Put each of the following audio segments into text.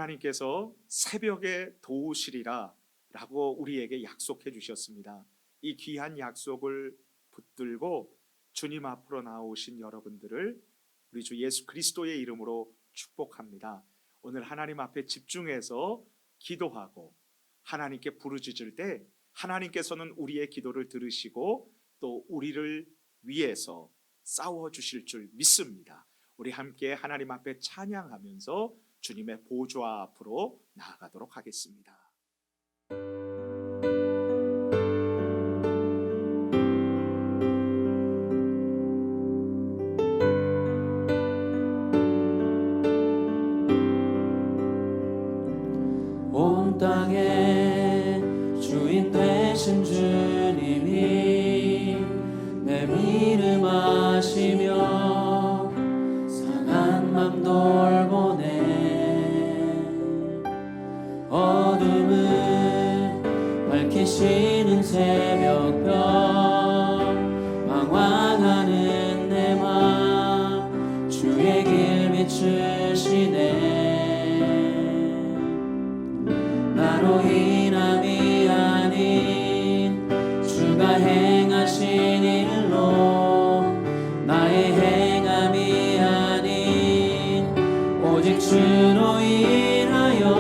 하나님께서 새벽에 도우시리라 라고 우리에게 약속해 주셨습니다. 이 귀한 약속을 붙들고 주님 앞으로 나오신 여러분들을 우리 주 예수 그리스도의 이름으로 축복합니다. 오늘 하나님 앞에 집중해서 기도하고 하나님께 부르짖을 때 하나님께서는 우리의 기도를 들으시고 또 우리를 위해서 싸워 주실 줄 믿습니다. 우리 함께 하나님 앞에 찬양하면서 주님의 보좌 앞으로 나아가도록 하겠습니다. 온 땅의 주인 되신 주님이 내 믿음 아시며 상한 맘 돌보네. 어둠을 밝히시는 새벽별 방황하는 내 맘 주의 길 비추시네. 나로 인함이 아닌 주가 행하신 일로 나의 행함이 아닌 오직 주로 인하여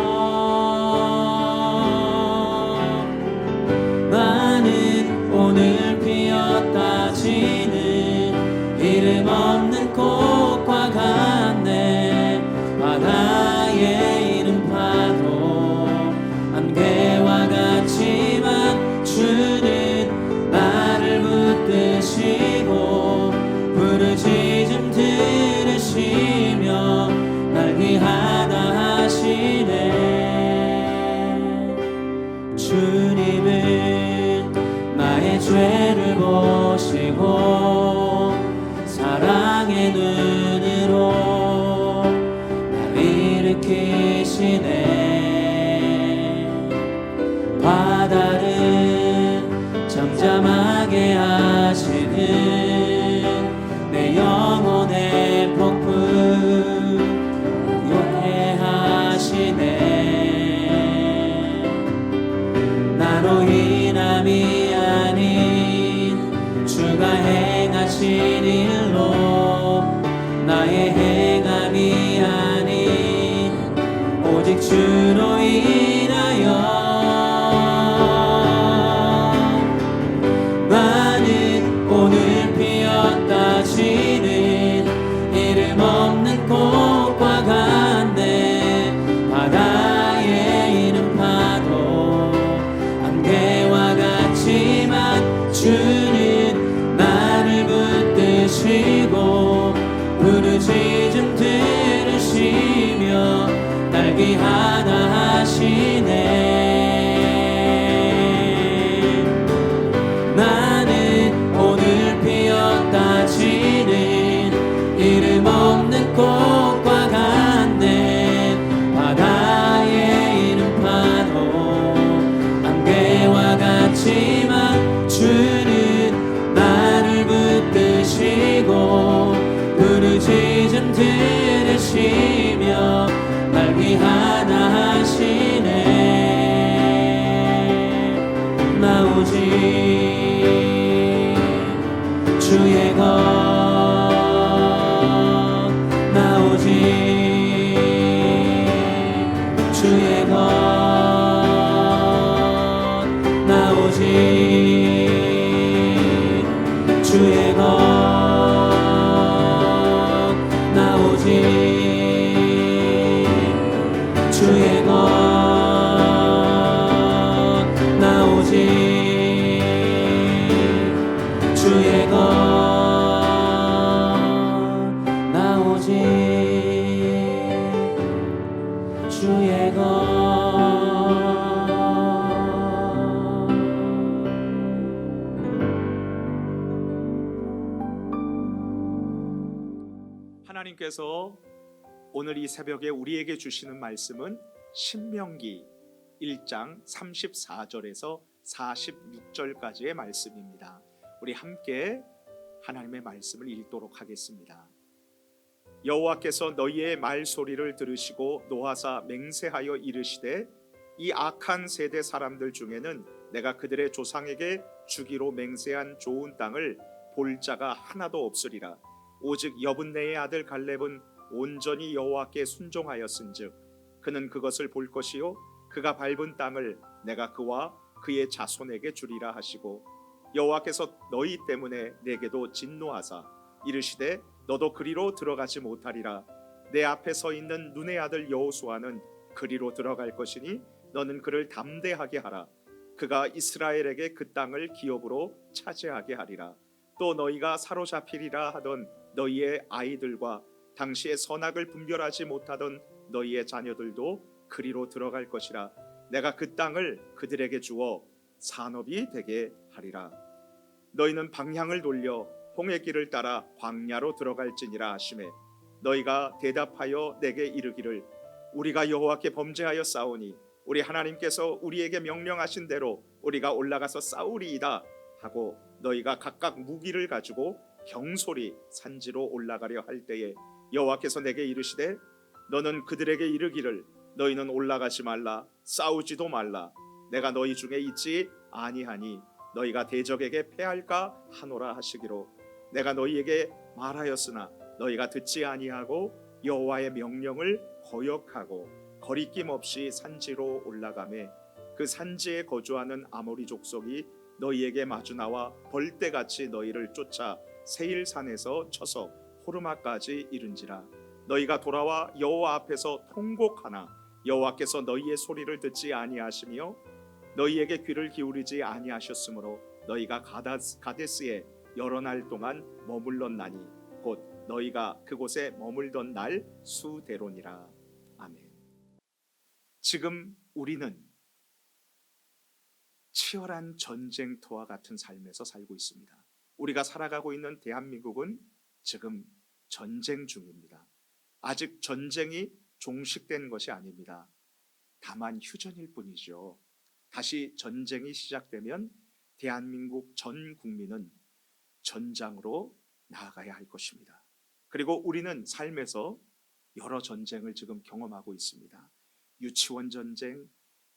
나는 오늘 피었다 지는 이름 없는 꽃과 같네. 바다에 이른 파도 안개와 같지만 주는 나를 붙드시고 부르짖음 들으시며 날 귀하다 하시네. 주님은 나의 죄를 보시고 사랑의 눈으로 날 일으키시네. 바다를 잠잠하게 하시는 내 영혼의 폭풍 용해 하시네. 나로 인함이 아닌 주가 행하신 일로 나의 행함이 아닌 오직 주로 인하여 오늘 피었다 지는 이름 없는 꽃과 같네. 바다에 이른 파도 안개와 같지만 주는 나를 붙드시고 부르짖음 들으시며 날 귀하다 하시네. 이름 없는 꽃과 같네. 바다에 이른 파도 안개와 같지만 주는 나를 붙드시고 부르짖음 들으시며 날 귀하다 하시네. 나 오직 주의 것 주의 것 나 오직 주의 것 나 오직 주의 것 나 오직 주의 것 나 오직 주의 것. 하나님께서 오늘 이 새벽에 우리에게 주시는 말씀은 신명기 1장 34절에서 46절까지의 말씀입니다. 우리 함께 하나님의 말씀을 읽도록 하겠습니다. 여호와께서 너희의 말소리를 들으시고 노하사 맹세하여 이르시되 이 악한 세대 사람들 중에는 내가 그들의 조상에게 주기로 맹세한 좋은 땅을 볼 자가 하나도 없으리라. 오직 여분네의 아들 갈렙은 온전히 여호와께 순종하였은즉 그는 그것을 볼 것이요 그가 밟은 땅을 내가 그와 그의 자손에게 주리라 하시고 여호와께서 너희 때문에 내게도 진노하사 이르시되 너도 그리로 들어가지 못하리라. 내 앞에 서 있는 눈의 아들 여호수아는 그리로 들어갈 것이니 너는 그를 담대하게 하라. 그가 이스라엘에게 그 땅을 기업으로 차지하게 하리라. 또 너희가 사로잡히리라 하던 너희의 아이들과 당시의 선악을 분별하지 못하던 너희의 자녀들도 그리로 들어갈 것이라. 내가 그 땅을 그들에게 주어 산업이 되게 하리라. 너희는 방향을 돌려 홍해 길을 따라 광야로 들어갈지니라 하시매 너희가 대답하여 내게 이르기를 우리가 여호와께 범죄하여 싸우니 우리 하나님께서 우리에게 명령하신 대로 우리가 올라가서 싸우리이다 하고 너희가 각각 무기를 가지고 경솔히 산지로 올라가려 할 때에 여호와께서 내게 이르시되 너는 그들에게 이르기를 너희는 올라가지 말라 싸우지도 말라 내가 너희 중에 있지 아니하니 너희가 대적에게 패할까 하노라 하시기로 내가 너희에게 말하였으나 너희가 듣지 아니하고 여호와의 명령을 거역하고 거리낌 없이 산지로 올라가매 그 산지에 거주하는 아모리 족속이 너희에게 마주 나와 벌떼같이 너희를 쫓아 세일산에서 쳐서 호르마까지 이른지라. 너희가 돌아와 여호와 앞에서 통곡하나 여호와께서 너희의 소리를 듣지 아니하시며 너희에게 귀를 기울이지 아니하셨으므로 너희가 가데스에 여러 날 동안 머물렀나니 곧 너희가 그곳에 머물던 날 수대로니라. 아멘. 지금 우리는 치열한 전쟁터와 같은 삶에서 살고 있습니다. 우리가 살아가고 있는 대한민국은 지금 전쟁 중입니다. 아직 전쟁이 종식된 것이 아닙니다. 다만 휴전일 뿐이죠. 다시 전쟁이 시작되면 대한민국 전 국민은 전장으로 나아가야 할 것입니다. 그리고 우리는 삶에서 여러 전쟁을 지금 경험하고 있습니다. 유치원 전쟁,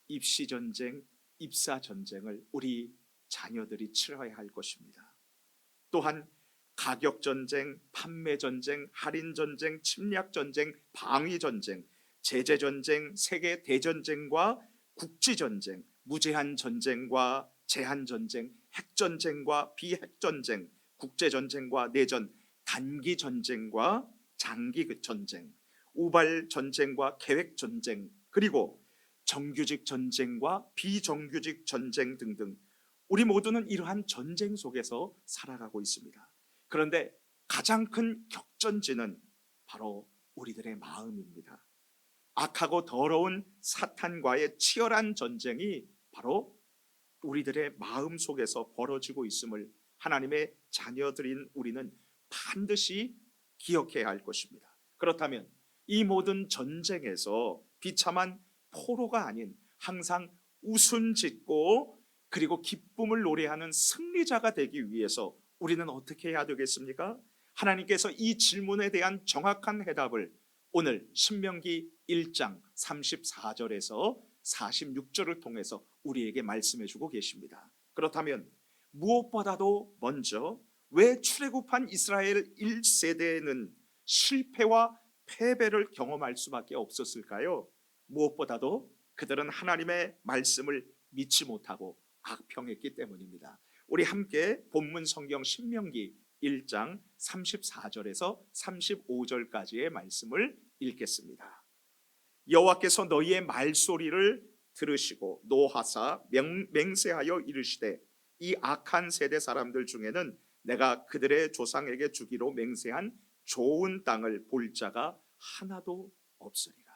입시 전쟁, 입사 전쟁을 우리 자녀들이 치러야 할 것입니다. 또한 가격 전쟁, 판매 전쟁, 할인 전쟁, 침략 전쟁, 방위 전쟁, 제재 전쟁, 세계 대전쟁과 국지 전쟁, 무제한 전쟁과 제한 전쟁, 핵 전쟁과 비핵 전쟁, 국제 전쟁과 내전, 단기 전쟁과 장기 전쟁, 우발 전쟁과 계획 전쟁, 그리고 정규직 전쟁과 비정규직 전쟁 등등 우리 모두는 이러한 전쟁 속에서 살아가고 있습니다. 그런데 가장 큰 격전지는 바로 우리들의 마음입니다. 악하고 더러운 사탄과의 치열한 전쟁이 바로 우리들의 마음 속에서 벌어지고 있음을 하나님의 자녀들인 우리는 반드시 기억해야 할 것입니다. 그렇다면 이 모든 전쟁에서 비참한 포로가 아닌 항상 웃음 짓고 그리고 기쁨을 노래하는 승리자가 되기 위해서 우리는 어떻게 해야 되겠습니까? 하나님께서 이 질문에 대한 정확한 해답을 오늘 신명기 1장 34절에서 46절을 통해서 우리에게 말씀해 주고 계십니다. 그렇다면 무엇보다도 먼저 왜 출애굽한 이스라엘 1세대는 실패와 패배를 경험할 수밖에 없었을까요? 무엇보다도 그들은 하나님의 말씀을 믿지 못하고 악평했기 때문입니다. 우리 함께 본문 성경 신명기 1장 34절에서 35절까지의 말씀을 읽겠습니다. 여호와께서 너희의 말소리를 들으시고 노하사 맹세하여 이르시되 이 악한 세대 사람들 중에는 내가 그들의 조상에게 주기로 맹세한 좋은 땅을 볼 자가 하나도 없으리라.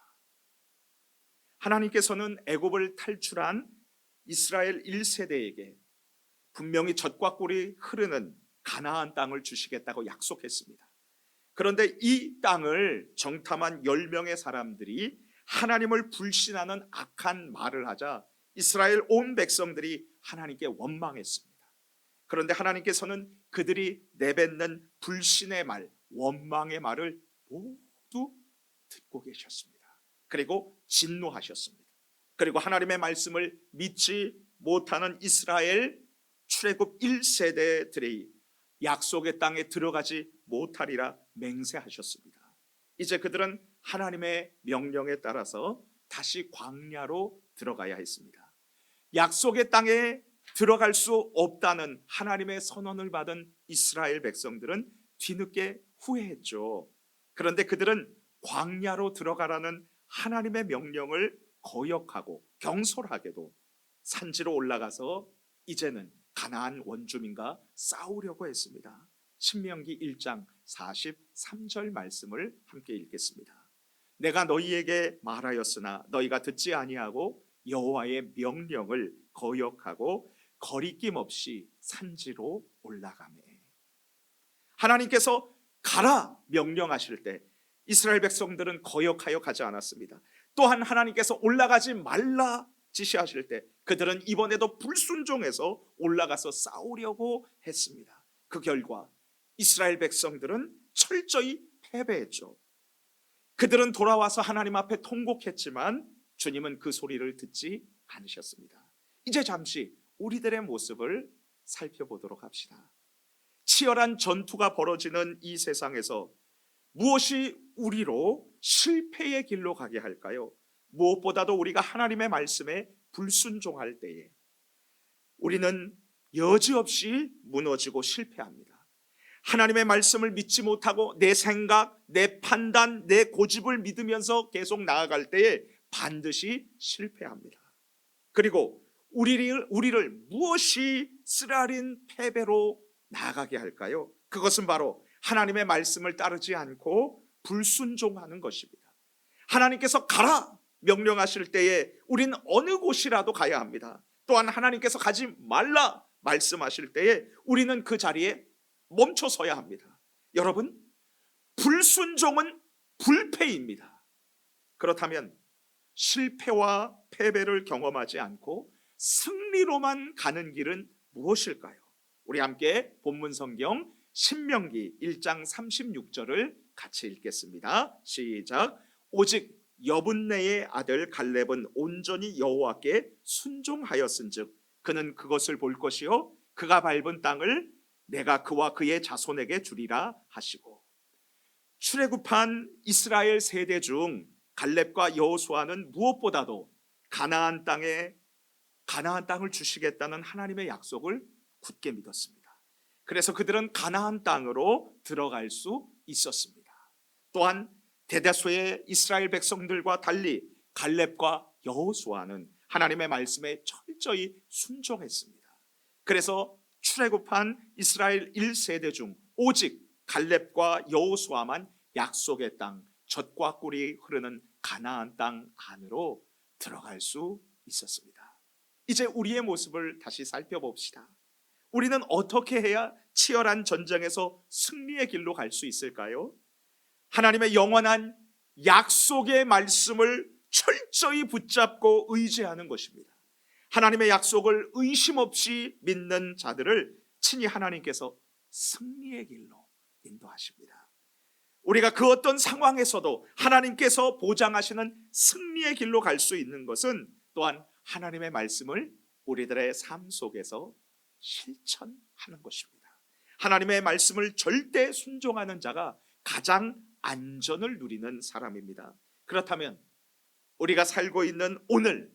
하나님께서는 애굽을 탈출한 이스라엘 1세대에게 분명히 젖과 꿀이 흐르는 가나안 땅을 주시겠다고 약속했습니다. 그런데 이 땅을 정탐한 10명의 사람들이 하나님을 불신하는 악한 말을 하자 이스라엘 온 백성들이 하나님께 원망했습니다. 그런데 하나님께서는 그들이 내뱉는 불신의 말, 원망의 말을 모두 듣고 계셨습니다. 그리고 진노하셨습니다. 그리고 하나님의 말씀을 믿지 못하는 이스라엘 출애굽 1세대들이 약속의 땅에 들어가지 못하리라 맹세하셨습니다. 이제 그들은 하나님의 명령에 따라서 다시 광야로 들어가야 했습니다. 약속의 땅에 들어갈 수 없다는 하나님의 선언을 받은 이스라엘 백성들은 뒤늦게 후회했죠. 그런데 그들은 광야로 들어가라는 하나님의 명령을 거역하고 경솔하게도 산지로 올라가서 이제는 가나안 원주민과 싸우려고 했습니다. 신명기 1장 43절 말씀을 함께 읽겠습니다. 내가 너희에게 말하였으나 너희가 듣지 아니하고 여호와의 명령을 거역하고 거리낌 없이 산지로 올라가매. 하나님께서 가라 명령하실 때 이스라엘 백성들은 거역하여 가지 않았습니다. 또한 하나님께서 올라가지 말라 지시하실 때 그들은 이번에도 불순종해서 올라가서 싸우려고 했습니다. 그 결과 이스라엘 백성들은 철저히 패배했죠. 그들은 돌아와서 하나님 앞에 통곡했지만 주님은 그 소리를 듣지 않으셨습니다. 이제 잠시 우리들의 모습을 살펴보도록 합시다. 치열한 전투가 벌어지는 이 세상에서 무엇이 우리로 실패의 길로 가게 할까요? 무엇보다도 우리가 하나님의 말씀에 불순종할 때에 우리는 여지없이 무너지고 실패합니다. 하나님의 말씀을 믿지 못하고 내 생각, 내 판단, 내 고집을 믿으면서 계속 나아갈 때에 반드시 실패합니다. 그리고 우리를 무엇이 쓰라린 패배로 나아가게 할까요? 그것은 바로 하나님의 말씀을 따르지 않고 불순종하는 것입니다. 하나님께서 가라 명령하실 때에 우리는 어느 곳이라도 가야 합니다. 또한 하나님께서 가지 말라 말씀하실 때에 우리는 그 자리에 멈춰서야 합니다. 여러분, 불순종은 불패입니다. 그렇다면 실패와 패배를 경험하지 않고 승리로만 가는 길은 무엇일까요? 우리 함께 본문 성경 신명기 1장 36절을 같이 읽겠습니다. 시작. 오직 여분네의 아들 갈렙은 온전히 여호와께 순종하였은즉 그는 그것을 볼 것이요 그가 밟은 땅을 내가 그와 그의 자손에게 주리라 하시고. 출애굽한 이스라엘 세대 중 갈렙과 여호수아는 무엇보다도 가나안 땅을 주시겠다는 하나님의 약속을 굳게 믿었습니다. 그래서 그들은 가나안 땅으로 들어갈 수 있었습니다. 또한 대다수의 이스라엘 백성들과 달리 갈렙과 여호수아는 하나님의 말씀에 철저히 순종했습니다. 그래서 출애굽한 이스라엘 1세대 중 오직 갈렙과 여호수아만 약속의 땅, 젖과 꿀이 흐르는 가나안 땅 안으로 들어갈 수 있었습니다. 이제 우리의 모습을 다시 살펴봅시다. 우리는 어떻게 해야 치열한 전쟁에서 승리의 길로 갈 수 있을까요? 하나님의 영원한 약속의 말씀을 철저히 붙잡고 의지하는 것입니다. 하나님의 약속을 의심 없이 믿는 자들을 친히 하나님께서 승리의 길로 인도하십니다. 우리가 그 어떤 상황에서도 하나님께서 보장하시는 승리의 길로 갈 수 있는 것은 또한 하나님의 말씀을 우리들의 삶 속에서 실천하는 것입니다. 하나님의 말씀을 절대 순종하는 자가 가장 안전을 누리는 사람입니다. 그렇다면 우리가 살고 있는 오늘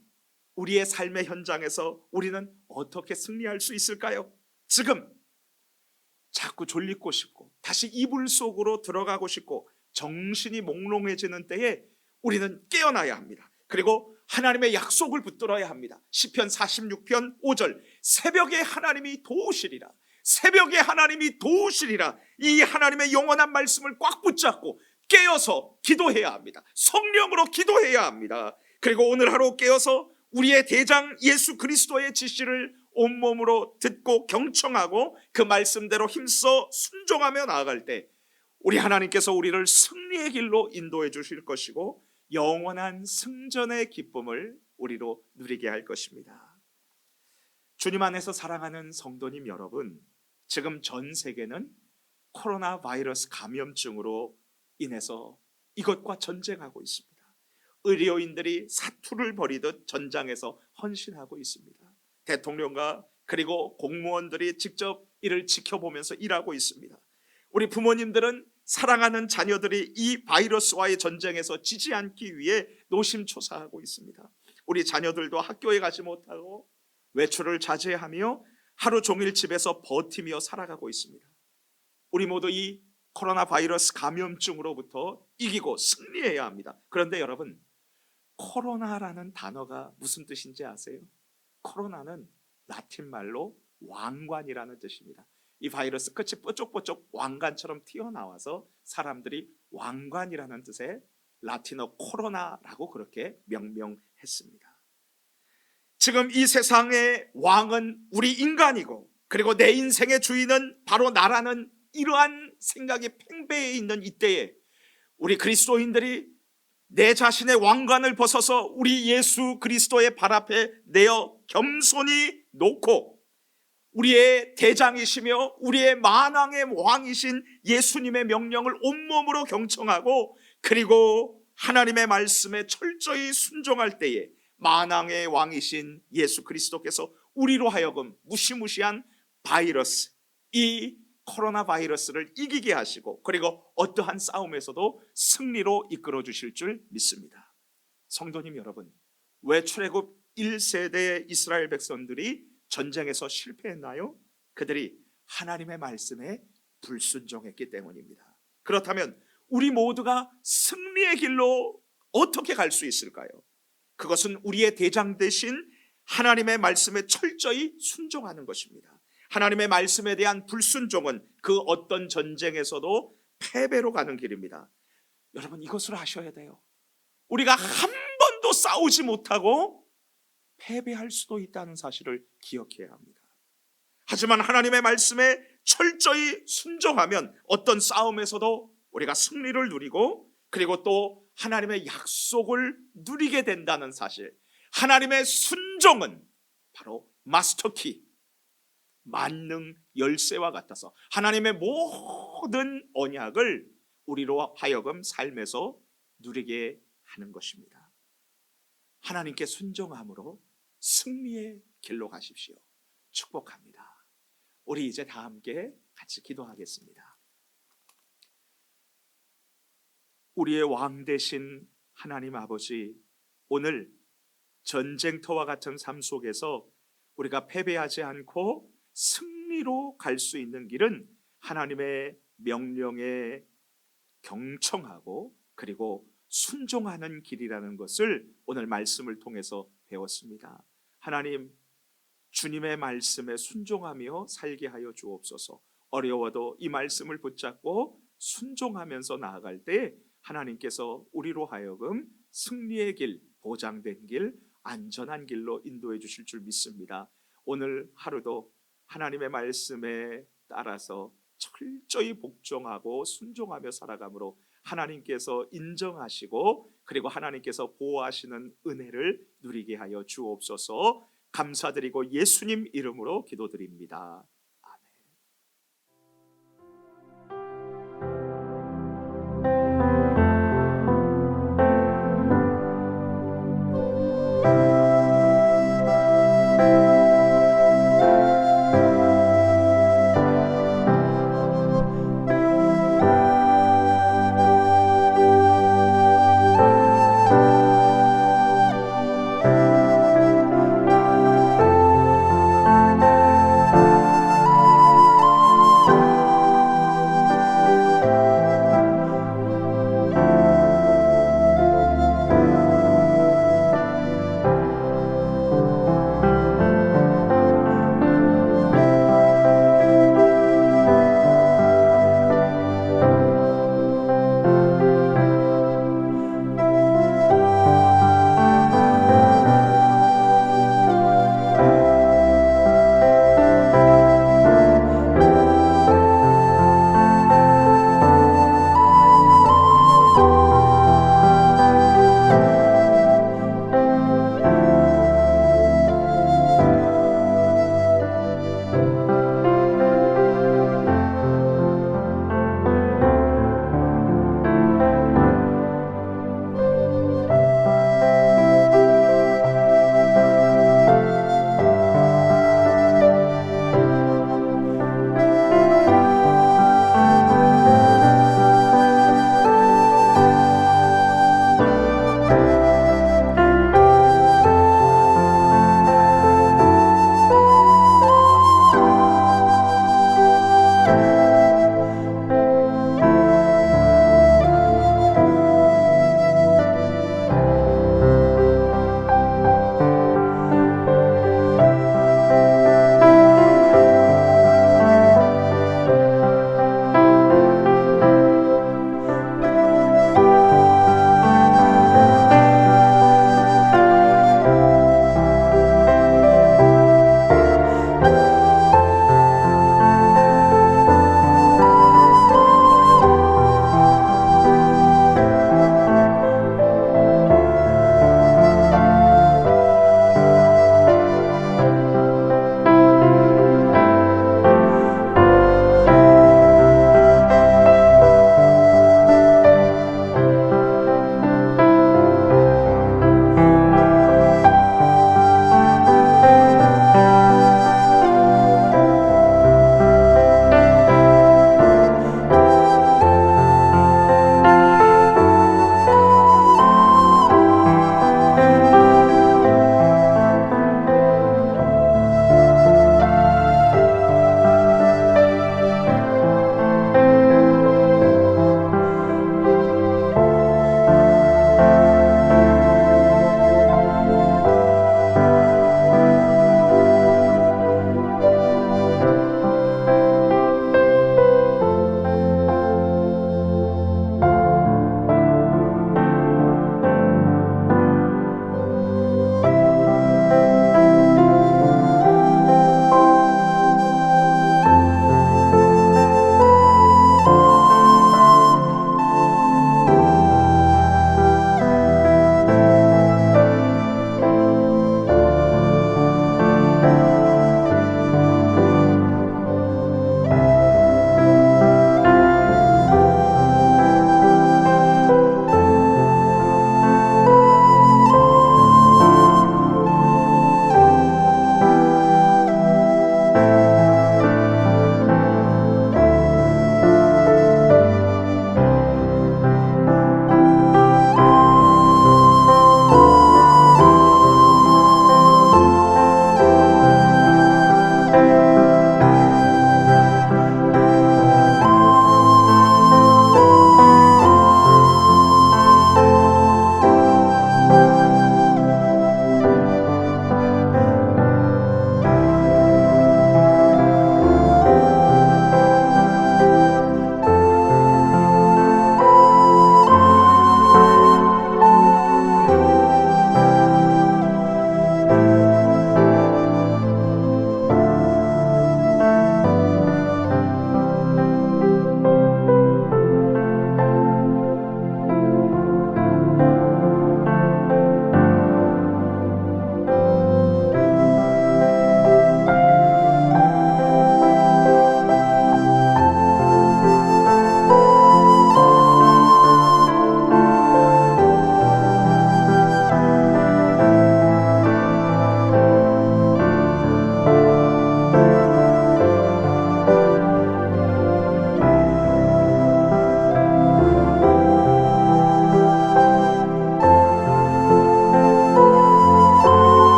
우리의 삶의 현장에서 우리는 어떻게 승리할 수 있을까요? 지금 자꾸 졸리고 싶고 다시 이불 속으로 들어가고 싶고 정신이 몽롱해지는 때에 우리는 깨어나야 합니다. 그리고 하나님의 약속을 붙들어야 합니다. 시편 46편 5절 새벽에 하나님이 도우시리라. 새벽에 하나님이 도우시리라. 이 하나님의 영원한 말씀을 꽉 붙잡고 깨어서 기도해야 합니다. 성령으로 기도해야 합니다. 그리고 오늘 하루 깨어서 우리의 대장 예수 그리스도의 지시를 온몸으로 듣고 경청하고 그 말씀대로 힘써 순종하며 나아갈 때 우리 하나님께서 우리를 승리의 길로 인도해 주실 것이고 영원한 승전의 기쁨을 우리로 누리게 할 것입니다. 주님 안에서 사랑하는 성도님 여러분, 지금 전 세계는 코로나 바이러스 감염증으로 인해서 이것과 전쟁하고 있습니다. 의료인들이 사투를 벌이듯 전장에서 헌신하고 있습니다. 대통령과 그리고 공무원들이 직접 이를 지켜보면서 일하고 있습니다. 우리 부모님들은 사랑하는 자녀들이 이 바이러스와의 전쟁에서 지지 않기 위해 노심초사하고 있습니다. 우리 자녀들도 학교에 가지 못하고 외출을 자제하며 하루 종일 집에서 버티며 살아가고 있습니다. 우리 모두 이 코로나 바이러스 감염증으로부터 이기고 승리해야 합니다. 그런데 여러분, 코로나라는 단어가 무슨 뜻인지 아세요? 코로나는 라틴 말로 왕관이라는 뜻입니다. 이 바이러스 끝이 뾰족뾰족 왕관처럼 튀어나와서 사람들이 왕관이라는 뜻의 라틴어 코로나라고 그렇게 명명했습니다. 지금 이 세상의 왕은 우리 인간이고, 그리고 내 인생의 주인은 바로 나라는 이러한 생각이 팽배해 있는 이때에 우리 그리스도인들이 내 자신의 왕관을 벗어서 우리 예수 그리스도의 발 앞에 내어 겸손히 놓고 우리의 대장이시며 우리의 만왕의 왕이신 예수님의 명령을 온몸으로 경청하고, 그리고 하나님의 말씀에 철저히 순종할 때에 만왕의 왕이신 예수 그리스도께서 우리로 하여금 무시무시한 바이러스, 이 코로나 바이러스를 이기게 하시고, 그리고 어떠한 싸움에서도 승리로 이끌어 주실 줄 믿습니다. 성도님 여러분, 왜 출애굽 1세대 이스라엘 백성들이 전쟁에서 실패했나요? 그들이 하나님의 말씀에 불순종했기 때문입니다. 그렇다면 우리 모두가 승리의 길로 어떻게 갈 수 있을까요? 그것은 우리의 대장 되신 하나님의 말씀에 철저히 순종하는 것입니다. 하나님의 말씀에 대한 불순종은 그 어떤 전쟁에서도 패배로 가는 길입니다. 여러분, 이것을 아셔야 돼요. 우리가 한 번도 싸우지 못하고 패배할 수도 있다는 사실을 기억해야 합니다. 하지만 하나님의 말씀에 철저히 순종하면 어떤 싸움에서도 우리가 승리를 누리고, 그리고 또 하나님의 약속을 누리게 된다는 사실, 하나님의 순종은 바로 마스터키, 만능 열쇠와 같아서 하나님의 모든 언약을 우리로 하여금 삶에서 누리게 하는 것입니다. 하나님께 순종함으로 승리의 길로 가십시오. 축복합니다. 우리 이제 다 함께 같이 기도하겠습니다. 우리의 왕 되신 하나님 아버지, 오늘 전쟁터와 같은 삶 속에서 우리가 패배하지 않고 승리로 갈 수 있는 길은 하나님의 명령에 경청하고 그리고 순종하는 길이라는 것을 오늘 말씀을 통해서 배웠습니다. 하나님, 주님의 말씀에 순종하며 살게 하여 주옵소서. 어려워도 이 말씀을 붙잡고 순종하면서 나아갈 때 하나님께서 우리로 하여금 승리의 길, 보장된 길, 안전한 길로 인도해 주실 줄 믿습니다. 오늘 하루도 하나님의 말씀에 따라서 철저히 복종하고 순종하며 살아가므로 하나님께서 인정하시고 그리고 하나님께서 보호하시는 은혜를 누리게 하여 주옵소서. 감사드리고 예수님 이름으로 기도드립니다.